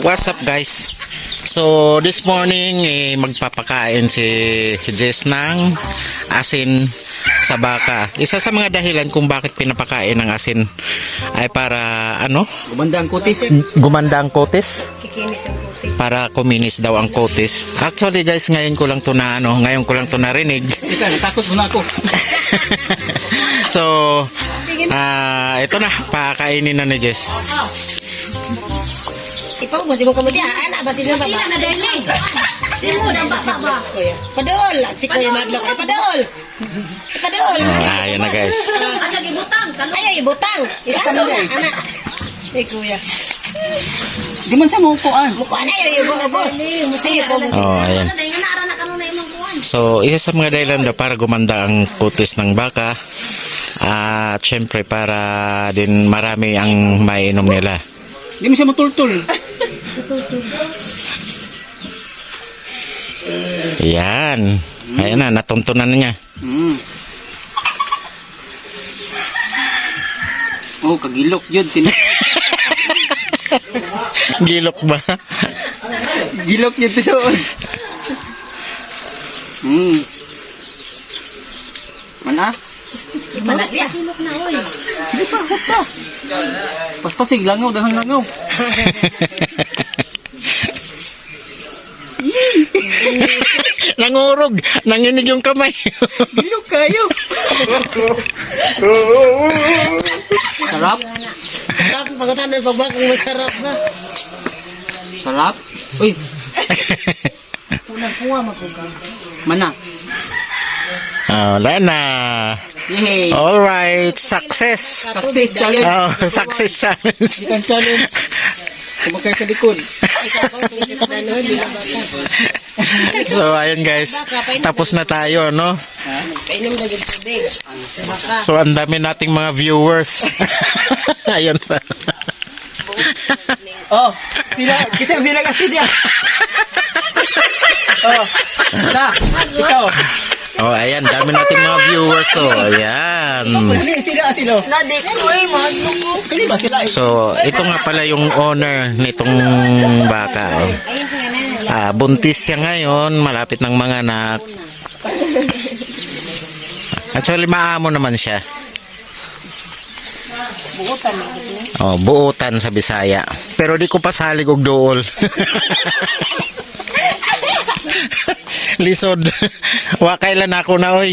What's up guys? So this morning magpapakain si Jess ng asin sa baka. Isa sa mga dahilan kung bakit pinapakain ng asin ay para ano? Gumanda ang kutis. Gumanda ang kutis. Kikinis ang kutis. Para kuminis daw ang kutis. Actually guys, ngayon ko lang to narinig. Ika, natakot mo na ako. So ito na, pakainin na ni Jess. Ipaw mo, sino ka mo diya? Anak ba sino ba? Sino na darling? Sino na ba? Padol! Si Kuya Madlock. Padol! Padol! Ayan na guys. Ayaw ibutang. Isa mo na, anak. Ay, Kuya. Di man siya maupuan. Mukuha na, ayaw ibubos. Ayaw ibubos. Oh, ayan. So, isa sa mga dahilan daw para gumanda ang kutis ng baka. At syempre para din marami ang maiinom nila. Di mo siya matultul. Yan. Ayan na, natuntunan na niya. Oh, kagilok yun. Gilok ba? Gilok yun doon. Mana? Ipanak niya. Di pa, hot pa. Paspasig, langaw, dahang langaw. Nangurog. Nanginig yung kamay. Gilok kayo. Sarap? Sarap, pagkatanan pagbakang masarap na. Sarap? Uy, Punang-puwa mapugang. mana? Wala na. Yay! Alright. Success. Success challenge. Oh, success challenge. Ikan challenge. Sumakay sa likod. Ikaw pa, pagkatanan, di na baka. So, ayan guys. Tapos na tayo, no? Kainom na yung tubig. Baka. So, ang dami nating mga viewers. Ayun pa. Oh, sila kasi dia. Oh, ikaw. Oh, ayan. Dami nating mga viewers. So, ayan. Sila. Nadik ko eh, mahal ko. Kali ba sila? So, ito nga pala yung owner nitong baka. Oh. Ayun sa nga Buntis siya ngayon. Malapit ng mga anak. Actually, maamo naman siya. buutan mo. Oh, buutan sa Bisaya. Pero di ko pa salig og dool. Lisod. Wa kailan ako na oy.